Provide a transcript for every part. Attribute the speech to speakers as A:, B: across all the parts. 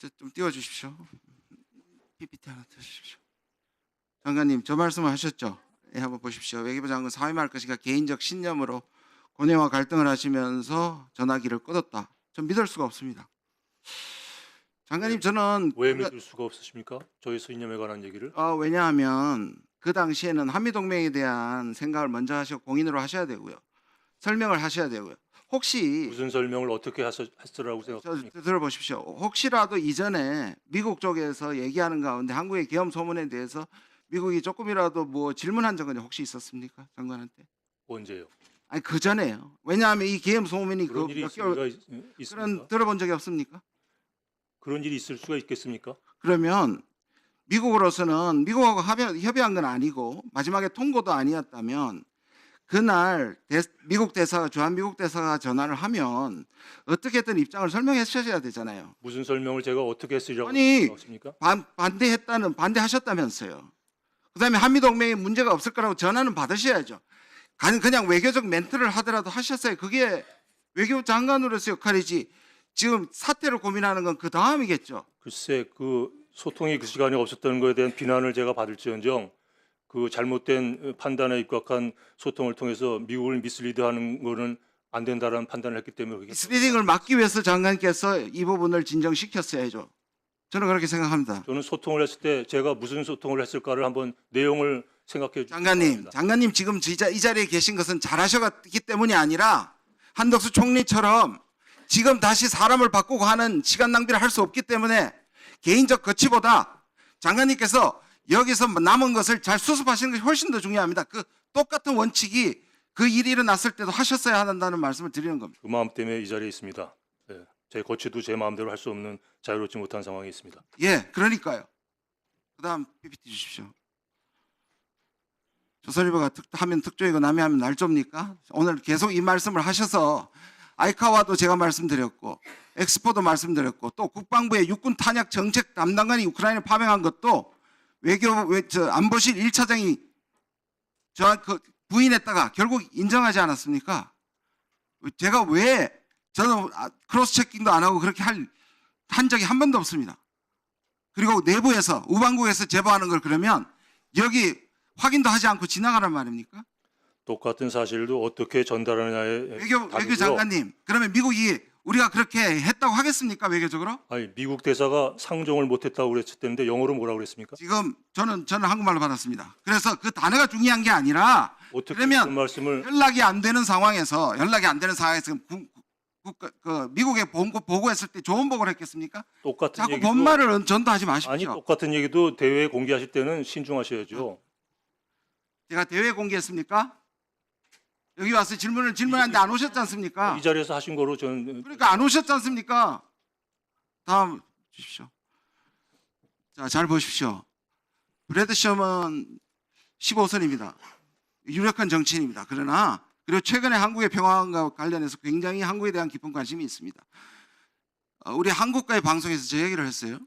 A: 좀 띄워주십시오. PPT 하나 띄워주십시오. 장관님, 저 말씀을 하셨죠? 예, 한번 보십시오. 외교부 장관 사임할 것이가 개인적 신념으로 고뇌와 갈등을 하시면서 전화기를 끊었다. 전 믿을 수가 없습니다. 장관님, 저는
B: 왜 믿을 수가 없으십니까? 저희 신념에 관한 얘기를.
A: 왜냐하면 그 당시에는 한미동맹에 대한 생각을 먼저 하시고 공인으로 하셔야 되고요. 설명을 하셔야 되고요. 혹시
B: 무슨 설명을 어떻게 했으라고 생각하십니까?
A: 들어보십시오. 혹시라도 이전에 미국 쪽에서 얘기하는 가운데 한국의 계엄 소문에 대해서 미국이 조금이라도 뭐 질문한 적은 혹시 있었습니까, 장관한테?
B: 언제요?
A: 아니 그 전에요. 왜냐하면 이 계엄 소문이
B: 그런
A: 그
B: 일이
A: 몇 개월
B: 있습니까?
A: 그런 들어본 적이 없습니까?
B: 그런 일이 있을 수가 있겠습니까?
A: 그러면 미국으로서는 미국하고 협의한 건 아니고 마지막에 통고도 아니었다면 그날 미국 대사가 주한미국 대사가 전화를 하면 어떻게든 입장을 설명해 주셔야 되잖아요.
B: 무슨 설명을 제가 어떻게 했으라고
A: 아니,
B: 생각하십니까?
A: 반대하셨다면서요. 그다음에 한미동맹에 문제가 없을 거라고 전화는 받으셔야죠. 그냥 외교적 멘트를 하더라도 하셨어요. 그게 외교부 장관으로서 역할이지. 지금 사태를 고민하는 건 그 다음이겠죠.
B: 글쎄, 그 소통이 그 시간에 없었다는 것에 대한 비난을 제가 받을지언정 그 잘못된 판단에 입각한 소통을 통해서 미국을 미스리드하는 거는 안 된다라는 판단을 했기 때문에 그게
A: 미스리딩을 막기 위해서 장관께서 이 부분을 진정시켰어야죠. 저는 그렇게 생각합니다.
B: 저는 소통을 했을 때 제가 무슨 소통을 했을까를 한번 내용을 생각해 주시기 바랍니다.
A: 장관님 지금 이 자리에 계신 것은 잘하셨기 때문이 아니라 한덕수 총리처럼 지금 다시 사람을 바꾸고 하는 시간 낭비를 할 수 없기 때문에 개인적 거치보다 장관님께서 여기서 남은 것을 잘 수습하시는 것이 훨씬 더 중요합니다. 그 똑같은 원칙이 그 일이 일어났을 때도 하셨어야 한다는 말씀을 드리는 겁니다.
B: 그 마음 때문에 이 자리에 있습니다. 예, 제 거취도 제 마음대로 할 수 없는 자유롭지 못한 상황에 있습니다.
A: 예, 그러니까요. 그다음 PPT 주십시오. 조선일보가 하면 특조이고 남이 하면 날조입니까? 오늘 계속 이 말씀을 하셔서 아이카와도 제가 말씀드렸고 엑스포도 말씀드렸고 또 국방부의 육군 탄약 정책 담당관이 우크라이나 파병한 것도 안보실 1차장이 그 부인했다가 결국 인정하지 않았습니까? 제가 왜 저는 크로스 체킹도 안 하고 그렇게 한 적이 한 번도 없습니다. 그리고 내부에서 우방국에서 제보하는 걸 그러면 여기 확인도 하지 않고 지나가란 말입니까?
B: 똑같은 사실도 어떻게 전달하느냐에
A: 외교 장관님, 그러면 미국이 우리가 그렇게 했다고 하겠습니까, 외교적으로?
B: 아니, 미국 대사가 상종을 못했다고 그랬었는데 영어로 뭐라고 그랬습니까?
A: 지금 저는 한국말로 받았습니다. 그래서 그 단어가 중요한 게 아니라
B: 어떻게
A: 그러면
B: 그런 말씀을
A: 연락이 안 되는 상황에서 미국에 보고했을 때 좋은 보고를 했겠습니까?
B: 똑같은
A: 자꾸
B: 얘기도
A: 본말을 전도하지 마십시오.
B: 아니 똑같은 얘기도 대회에 공개하실 때는 신중하셔야죠.
A: 제가 대회 공개했습니까? 여기 와서 질문하는데 안 오셨지 않습니까?
B: 이 자리에서 하신 거로 저는
A: 그러니까 안 오셨지 않습니까? 다음 주십시오. 자, 잘 보십시오. 브래드 셔먼 15선입니다. 유력한 정치인입니다. 그러나 그리고 최근에 한국의 평화와 관련해서 굉장히 한국에 대한 깊은 관심이 있습니다. 우리 한국과의 방송에서 저 얘기를 했어요.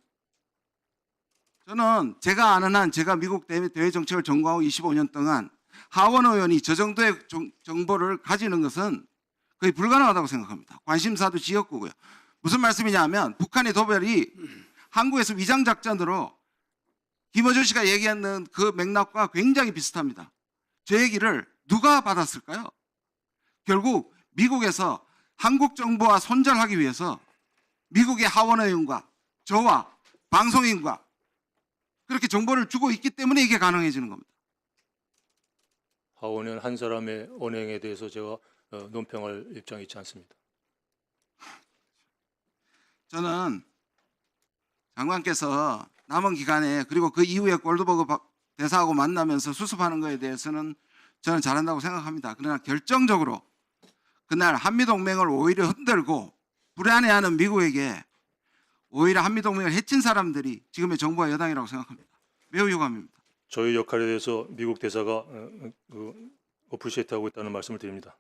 A: 저는 제가 아는 한 제가 미국 대외 정책을 전공하고 25년 동안 하원 의원이 저 정도의 정보를 가지는 것은 거의 불가능하다고 생각합니다. 관심사도 지역구고요. 무슨 말씀이냐면 북한의 도발이 한국에서 위장작전으로 김어준 씨가 얘기하는 그 맥락과 굉장히 비슷합니다. 저 얘기를 누가 받았을까요? 결국 미국에서 한국 정부와 손절하기 위해서 미국의 하원 의원과 저와 방송인과 그렇게 정보를 주고 있기 때문에 이게 가능해지는 겁니다.
B: 하원의원 한 사람의 언행에 대해서 제가 논평할 입장이 있지 않습니다.
A: 저는 장관께서 남은 기간에 그리고 그 이후에 골드버그 대사하고 만나면서 수습하는 것에 대해서는 저는 잘한다고 생각합니다. 그러나 결정적으로 그날 한미동맹을 오히려 흔들고 불안해하는 미국에게 오히려 한미동맹을 해친 사람들이 지금의 정부와 여당이라고 생각합니다. 매우 유감입니다.
B: 저희 역할에 대해서 미국 대사가 어프리시에이트하고 있다는 말씀을 드립니다.